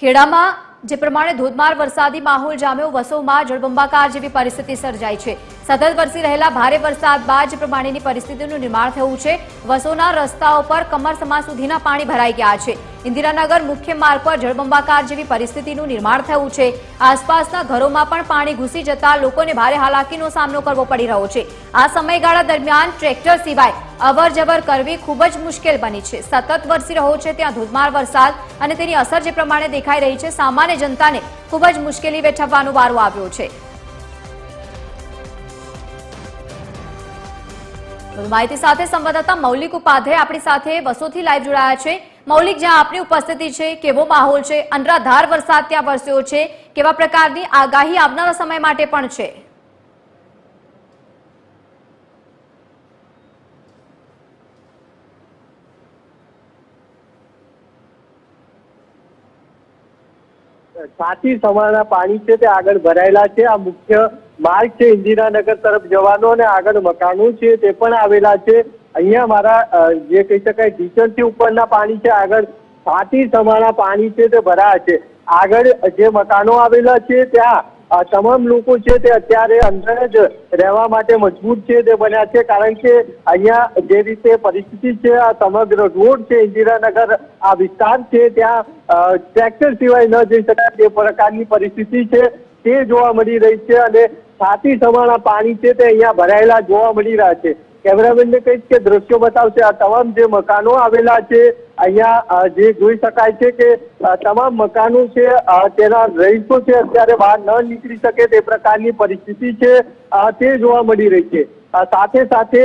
ખેડામાં જે પ્રમાણે ધોધમાર વરસાદી માહોલ જામ્યો, વસોમાં જળબંબાકાર જેવી પરિસ્થિતિ સર્જાઈ છે। સતત વરસી રહેલા ભારે વરસાદ બાદ જે પ્રમાણેની પરિસ્થિતિનું નિર્માણ થયું છે। વસોના રસ્તાઓ પર કમરસમા સુધીના પાણી ભરાઈ ગયા છે। ઇન્દિરાનગર મુખ્ય માર્ગ પર જળબંબાકાર જેવી પરિસ્થિતિનું નિર્માણ થયું છે। આસપાસના ઘરોમાં પણ પાણી ઘૂસી જતા લોકોને ભારે હાલાકીનો સામનો કરવો પડી રહ્યો છે। આ સમયગાળા દરમિયાન ટ્રેક્ટર સિવાય અવરજવર કરવી ખૂબ જ મુશ્કેલ બની છે। સતત વરસી રહ્યો છે ત્યાં ધોધમાર વરસાદ અને તેની અસર જે પ્રમાણે દેખાઈ રહી છે, સામાન્ય જનતાને ખૂબ જ મુશ્કેલી વેઠવવાનો વારો આવ્યો છે। માહિતી સાથે સંવાદદાતા મૌલિક ઉપાધ્યાય આપણી સાથે વસોથી લાઈવ જોડાયા છે। મૌલિક, જ્યાં આપની ઉપસ્થિતિ છે, કેવો માહોલ છે? અનરાધાર વરસાદ ત્યાં વરસ્યો છે, કેવા પ્રકારની આગાહી આવનારા સમય માટે પણ છે? છાતી સમાના પાણી છે તે આગળ ભરાયેલા છે। આ મુખ્ય માર્ગ છે ઇન્દિરાનગર તરફ જવાનો અને આગળ મકાનો છે તે પણ આવેલા છે। અહીંયા મારા જે કહી શકાય ઢીચણથી ઉપરના પાણી છે, આગળ છાતી સમાના પાણી છે તે ભરાયા છે। આગળ જે મકાનો આવેલા છે ત્યાં તમામ લોકો છે તે અત્યારે અંદર જ રહેવા માટે મજબૂર છે તે બન્યા છે, કારણ કે અહીંયા જે રીતે પરિસ્થિતિ છે, આ સમગ્ર રોડ છે ઇન્દિરાનગર આ વિસ્તાર છે ત્યાં ટ્રેક્ટર સિવાય ન જઈ શકાય તે પ્રકારની પરિસ્થિતિ છે તે જોવા મળી રહી છે અને છાતી સમાના પાણી છે તે અહીંયા ભરાયેલા જોવા મળી રહ્યા છે। કેમેરામેનને કહીશ કે દ્રશ્યો બતાવશે। આ તમામ જે મકાનો આવેલા છે અહીંયા જે જોઈ શકાય છે કે તમામ મકાનો છે તેના રહીશો છે અત્યારે બહાર ન નીકળી શકે તે પ્રકારની પરિસ્થિતિ છે તે જોવા મળી રહી છે। સાથે સાથે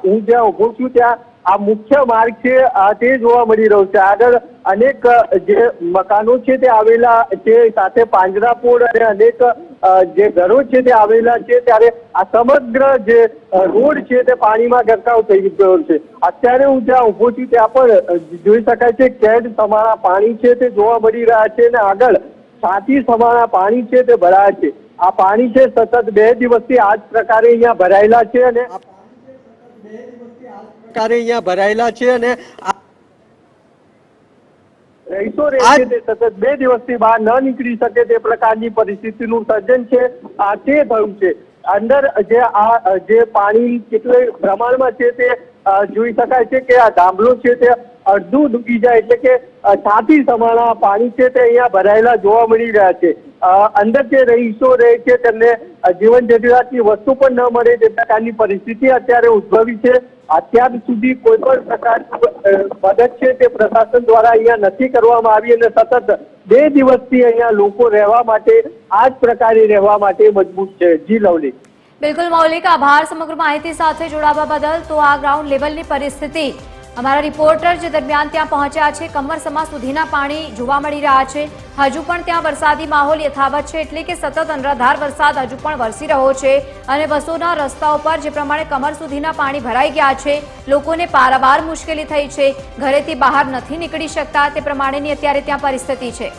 હું જ્યાં ઉભો છું ત્યાં આ મુખ્ય માર્ગ છે તે જોવા મળી રહ્યો છે। આગળ અનેક જે મકાનો છે તે આવેલા છે, સાથે પાંજરાપોળ અને અનેક જે ઘરો છે તે આવેલા છે, ત્યારે આ સમગ્ર જે રોડ છે તે પાણીમાં ગરકાવ થઈ ગયો છે। અત્યારે હું જ્યાં ઉભો છું ત્યાં પણ જોઈ શકાય છે કેડ સમાના પાણી છે તે જોવા મળી રહ્યા છે અને આગળ છાતી સમાના પાણી છે તે ભરાયા છે। આ પાણી છે સતત 2 દિવસથી આ જ પ્રકારે અહીંયા ભરાયેલા છે અને અહીંયા ભરાયેલા છે અને રહીશો રહે છે તે સતત 2 દિવસથી બહાર ન નીકળી શકે તે પ્રકારની પરિસ્થિતિનું સર્જન છે તે થયું છે। અંદર જે પાણી કેટલા પ્રમાણમાં છે તે જોઈ શકાય છે કે આ ધામલો છે તે અડધું ડૂબી જાય, એટલે કે છાતી સમાના પાણી છે તે અહીંયા ભરાયેલા જોવા મળી રહ્યા છે। અંદર જે રહીશો રહે છે તેમને જીવન જરૂરિયાતની વસ્તુ પણ ન મળે તે પ્રકારની પરિસ્થિતિ અત્યારે ઉદ્ભવી છે। અત્યાર સુધી કોઈ પણ પ્રકારની મદદ છે તે પ્રશાસન દ્વારા અહીંયા નથી કરવામાં આવી અને સતત 2 દિવસથી અહીંયા લોકો રહેવા માટે આ જ પ્રકારે રહેવા માટે મજબૂર છે। જી લવલી। બિલકુલ મૌલિક, આભાર સમગ્ર માહિતી સાથે જોડાવા બદલ। તો આ ગ્રાઉન્ડ લેવલની પરિસ્થિતિ અમારા રિપોર્ટર જે દરમિયાન ત્યાં પહોંચ્યા છે, કમરસમા સુધીના પાણી જોવા મળી રહ્યા છે। હજુ પણ ત્યાં વરસાદી માહોલ યથાવત છે, એટલે કે સતત અનરાધાર વરસાદ હજુ પણ વરસી રહ્યો છે અને વસોના રસ્તાઓ પર જે પ્રમાણે કમર સુધીના પાણી ભરાઈ ગયા છે, લોકોને પારાવાર મુશ્કેલી થઈ છે, ઘરેથી બહાર નથી નીકળી શકતા તે પ્રમાણેની અત્યારે ત્યાં પરિસ્થિતિ છે।